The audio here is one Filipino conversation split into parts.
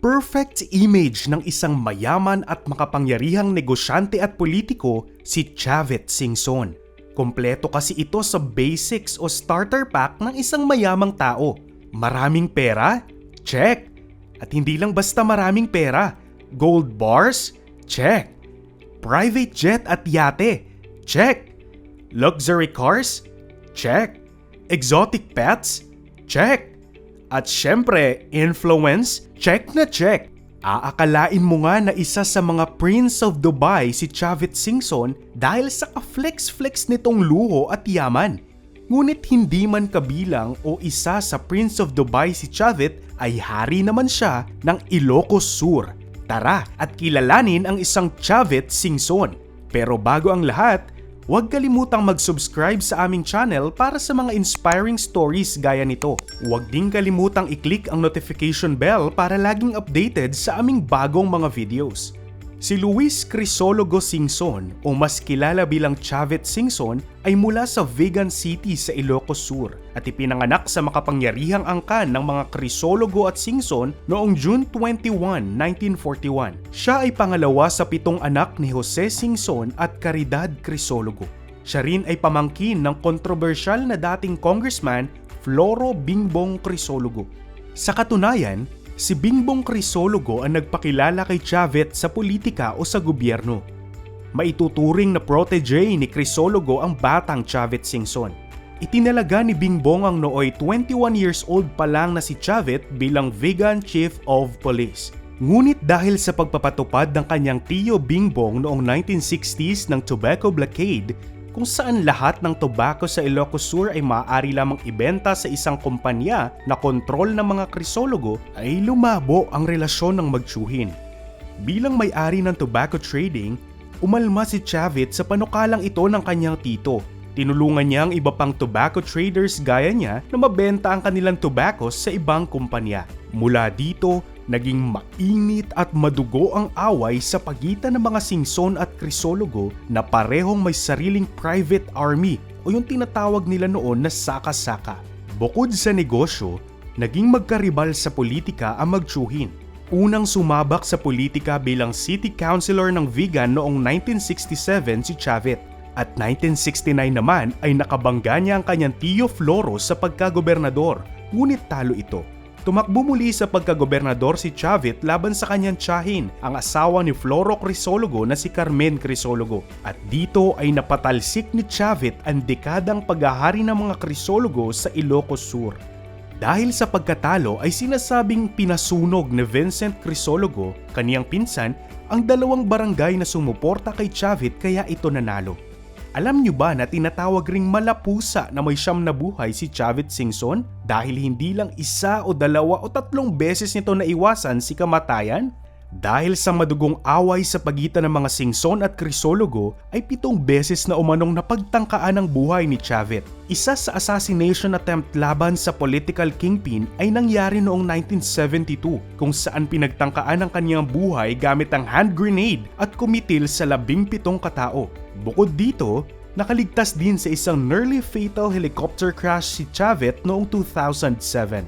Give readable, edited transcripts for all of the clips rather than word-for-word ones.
perfect image ng isang mayaman at makapangyarihang negosyante at politiko si Chavit Singson. Kompleto kasi ito sa basics o starter pack ng isang mayamang tao. Maraming pera? Check! At hindi lang basta maraming pera. Gold bars? Check! Private jet at yate? Check! Luxury cars? Check! Exotic pets? Check! At syempre, influence? Check na check! Aakalain mo nga na isa sa mga Prince of Dubai si Chavit Singson dahil sa ka-flex-flex nitong luho at yaman. Ngunit hindi man kabilang o isa sa Prince of Dubai si Chavit ay hari naman siya ng Ilocos Sur. Tara at kilalanin ang isang Chavit Singson. Pero bago ang lahat, huwag kalimutang mag-subscribe sa aming channel para sa mga inspiring stories gaya nito. Huwag din kalimutang i-click ang notification bell para laging updated sa aming bagong mga videos. Si Luis Crisologo Singson o mas kilala bilang Chavit Singson ay mula sa Vigan City sa Ilocos Sur at ipinanganak sa makapangyarihang angkan ng mga Crisologo at Singson noong June 21, 1941. Siya ay pangalawa sa 7 anak ni Jose Singson at Caridad Crisologo. Siya rin ay pamangkin ng kontrobersyal na dating congressman Floro Bingbong Crisologo. Sa katunayan, si Bingbong Crisologo ang nagpakilala kay Chavit sa politika o sa gobyerno. Maituturing na protege ni Crisologo ang batang Chavit Singson. Itinalaga ni Bingbong ang nooy 21 years old pa lang na si Chavit bilang Vigan Chief of Police. Ngunit dahil sa pagpapatupad ng kanyang tiyo Bingbong noong 1960s ng tobacco blockade, kung saan lahat ng tobacco sa Ilocos Sur ay maaari lamang ibenta sa isang kumpanya na kontrol ng mga Crisologo, ay lumabo ang relasyon ng magtiyuhin. Bilang may-ari ng tobacco trading, umalma si Chavit sa panukalang ito ng kanyang tito. Tinulungan niya ang iba pang tobacco traders gaya niya na mabenta ang kanilang tobacco sa ibang kumpanya. Mula dito, naging mainit at madugo ang away sa pagitan ng mga Singson at Crisologo na parehong may sariling private army o yung tinatawag nila noon na saka-saka. Bukod sa negosyo, naging magkaribal sa politika ang magtiyuhin. Unang sumabak sa politika bilang city councilor ng Vigan noong 1967 si Chavit. At 1969 naman ay nakabangga niya ang kanyang tiyo Floro sa pagkagobernador, ngunit talo ito. Tumakbo muli sa pagkagobernador si Chavit laban sa kanyang tiyahin, ang asawa ni Floro Crisologo na si Carmen Crisologo. At dito ay napatalsik ni Chavit ang dekadang paghahari ng mga Crisologo sa Ilocos Sur. Dahil sa pagkatalo ay sinasabing pinasunog ni Vincent Crisologo, kaniyang pinsan, ang 2 barangay na sumuporta kay Chavit kaya ito nanalo. Alam niyo ba na tinatawag ring malapusa na may 9 na buhay si Chavit Singson dahil hindi lang 1 o 2 o 3 beses nito naiwasan si kamatayan? Dahil sa madugong away sa pagitan ng mga Singson at Crisologo ay 7 beses na umanong napagtangkaan ang buhay ni Chavit. Isa sa assassination attempt laban sa political kingpin ay nangyari noong 1972 kung saan pinagtangkaan ang kanyang buhay gamit ang hand grenade at kumitil sa 17 katao. Bukod dito, nakaligtas din sa isang nearly fatal helicopter crash si Chavit noong 2007.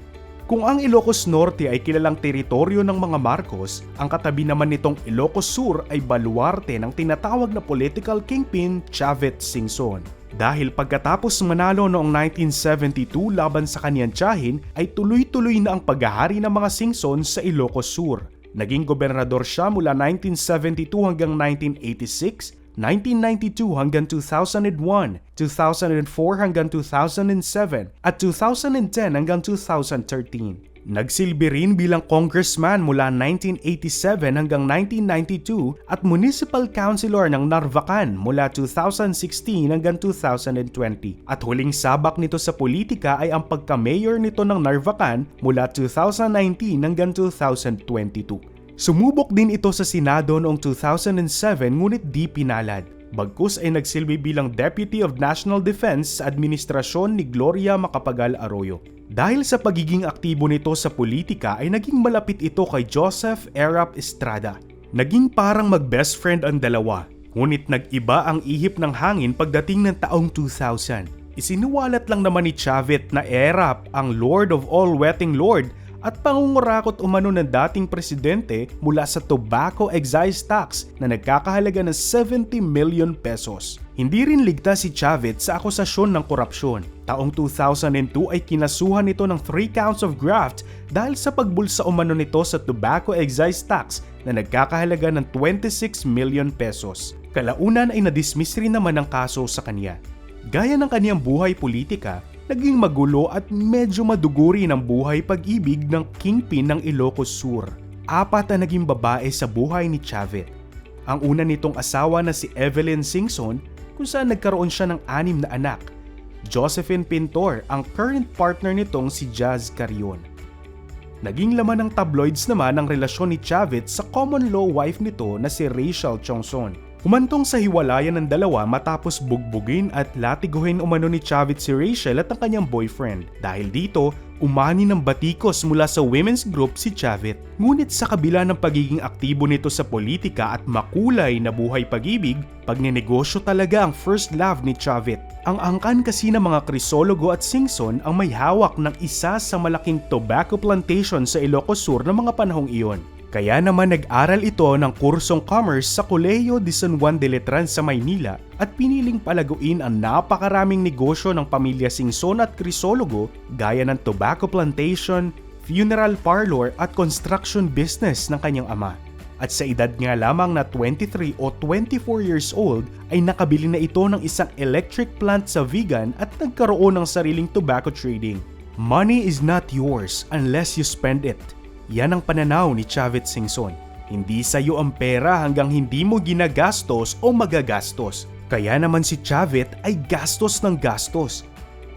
Kung ang Ilocos Norte ay kilalang teritoryo ng mga Marcos, ang katabi naman nitong Ilocos Sur ay baluarte ng tinatawag na political kingpin Chavit Singson. Dahil pagkatapos manalo noong 1972 laban sa kanyang tiyahin ay tuloy-tuloy na ang paghahari ng mga Singson sa Ilocos Sur. Naging gobernador siya mula 1972 hanggang 1986, 1992 hanggang 2001, 2004 hanggang 2007, at 2010 hanggang 2013. Nagsilbi rin bilang congressman mula 1987 hanggang 1992 at municipal councilor ng Narvacan mula 2016 hanggang 2020. At huling sabak nito sa politika ay ang pagka-mayor nito ng Narvacan mula 2019 hanggang 2022. Sumubok din ito sa Senado noong 2007 ngunit di pinalad. Bagkus ay nagsilbi bilang Deputy of National Defense sa administrasyon ni Gloria Macapagal Arroyo. Dahil sa pagiging aktibo nito sa politika ay naging malapit ito kay Joseph Erap Estrada. Naging parang mag-best friend ang dalawa, ngunit nag-iba ang ihip ng hangin pagdating ng taong 2000. Isinuwalat lang naman ni Chavit na Erap ang Lord of all Wetting Lord at pangungurakot umano ng dating presidente mula sa tobacco excise tax na nagkakahalaga ng 70 million pesos. Hindi rin ligtas si Chavez sa akusasyon ng korupsyon. Taong 2002 ay kinasuhan nito ng 3 counts of graft dahil sa pagbulsa umano nito sa tobacco excise tax na nagkakahalaga ng 26 million pesos. Kalaunan ay nadismiss rin naman ang kaso sa kanya. Gaya ng kaniyang buhay politika, naging magulo at medyo maduguri ng buhay pag-ibig ng kingpin ng Ilocos Sur. 4 ang naging babae sa buhay ni Chavez. Ang una nitong asawa na si Evelyn Singson kung saan nagkaroon siya ng 6 na anak. Josephine Pintor ang current partner nitong si Jazz Carrion. Naging laman ng tabloids naman ang relasyon ni Chavez sa common law wife nito na si Rachel Chongson. Humantong sa hiwalayan ng dalawa matapos bugbugin at latiguhin umano ni Chavez si Rachel at ang kanyang boyfriend. Dahil dito, umani ng batikos mula sa women's group si Chavez. Ngunit sa kabila ng pagiging aktibo nito sa politika at makulay na buhay pag-ibig, pagnenegosyo talaga ang first love ni Chavez. Ang angkan kasi ng mga krisologo at Singson ang may hawak ng isa sa malaking tobacco plantation sa Ilocos Sur ng mga panahong iyon. Kaya naman nag-aral ito ng kursong commerce sa Colegio de San Juan de Letran sa Maynila at piniling palaguin ang napakaraming negosyo ng pamilya Singson at krisologo gaya ng tobacco plantation, funeral parlor at construction business ng kanyang ama. At sa edad nga lamang na 23 o 24 years old ay nakabili na ito ng isang electric plant sa Vigan at nagkaroon ng sariling tobacco trading. Money is not yours unless you spend it. Yan ang pananaw ni Chavez Singson. Hindi sa iyo ang pera hanggang hindi mo ginagastos o magagastos. Kaya naman si Chavez ay gastos ng gastos.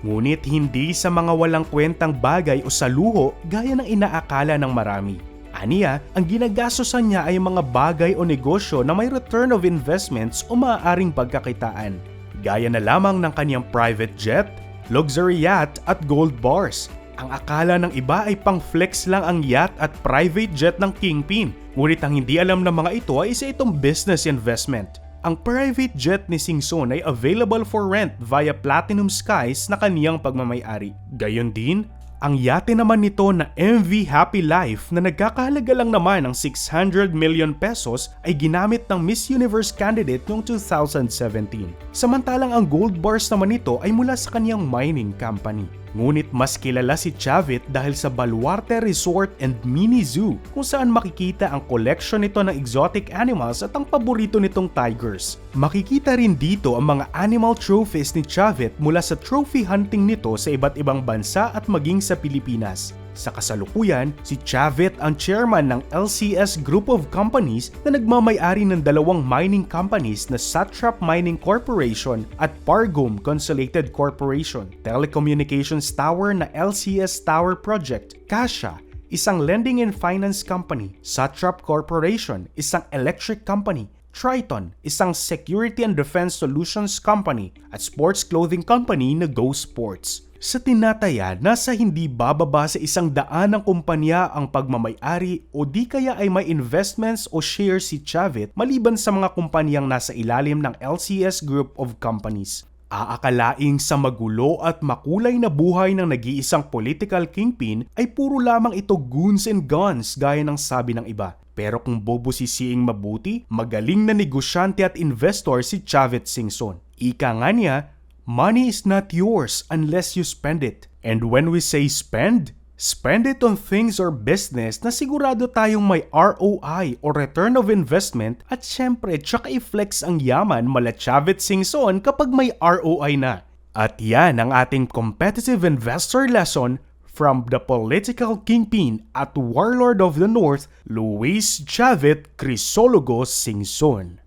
Ngunit hindi sa mga walang kwentang bagay o sa luho gaya ng inaakala ng marami. Aniya, ang ginagastosan niya ay mga bagay o negosyo na may return of investments o maaaring pagkakitaan. Gaya na lamang ng kanyang private jet, luxury yacht at gold bars. Ang akala ng iba ay pang-flex lang ang yacht at private jet ng kingpin. Ngunit ang hindi alam ng mga ito ay isa itong business investment. Ang private jet ni Singson ay available for rent via Platinum Skies na kaniyang pagmamay-ari. Gayon din, ang yate naman nito na MV Happy Life na nagkakahalaga lang naman ng 600 million pesos ay ginamit ng Miss Universe candidate noong 2017. Samantalang ang gold bars naman nito ay mula sa kaniyang mining company. Ngunit mas kilala si Chavez dahil sa Baluarte Resort and Mini Zoo kung saan makikita ang collection nito ng exotic animals at ang paborito nitong tigers. Makikita rin dito ang mga animal trophies ni Chavez mula sa trophy hunting nito sa iba't ibang bansa at maging sa Pilipinas. Sa kasalukuyan, si Chavez ang chairman ng LCS Group of Companies na nagmamay-ari ng 2 mining companies na Satrap Mining Corporation at Pargom Consolidated Corporation, Telecommunications Tower na LCS Tower Project, Kasha, isang lending and finance company, Satrap Corporation, isang electric company, Triton, isang security and defense solutions company, at sports clothing company na Go Sports. Sa tinataya, nasa hindi bababa sa 100 ng kumpanya ang pagmamay-ari o di kaya ay may investments o shares si Chavez maliban sa mga kumpanyang nasa ilalim ng LCS Group of Companies. Aakalaing sa magulo at makulay na buhay ng nag-iisang political kingpin ay puro lamang ito goons and guns gaya ng sabi ng iba. Pero kung bubusisiing mabuti, magaling na negosyante at investor si Chavez Singson. Ika nga niya, money is not yours unless you spend it. And when we say spend it on things or business na sigurado tayong may ROI o return of investment at syempre tsaka i-flex ang yaman mala Chavez Singson kapag may ROI na. At yan ang ating competitive investor lesson from the political kingpin at warlord of the North, Luis Chavez Crisologo Singson.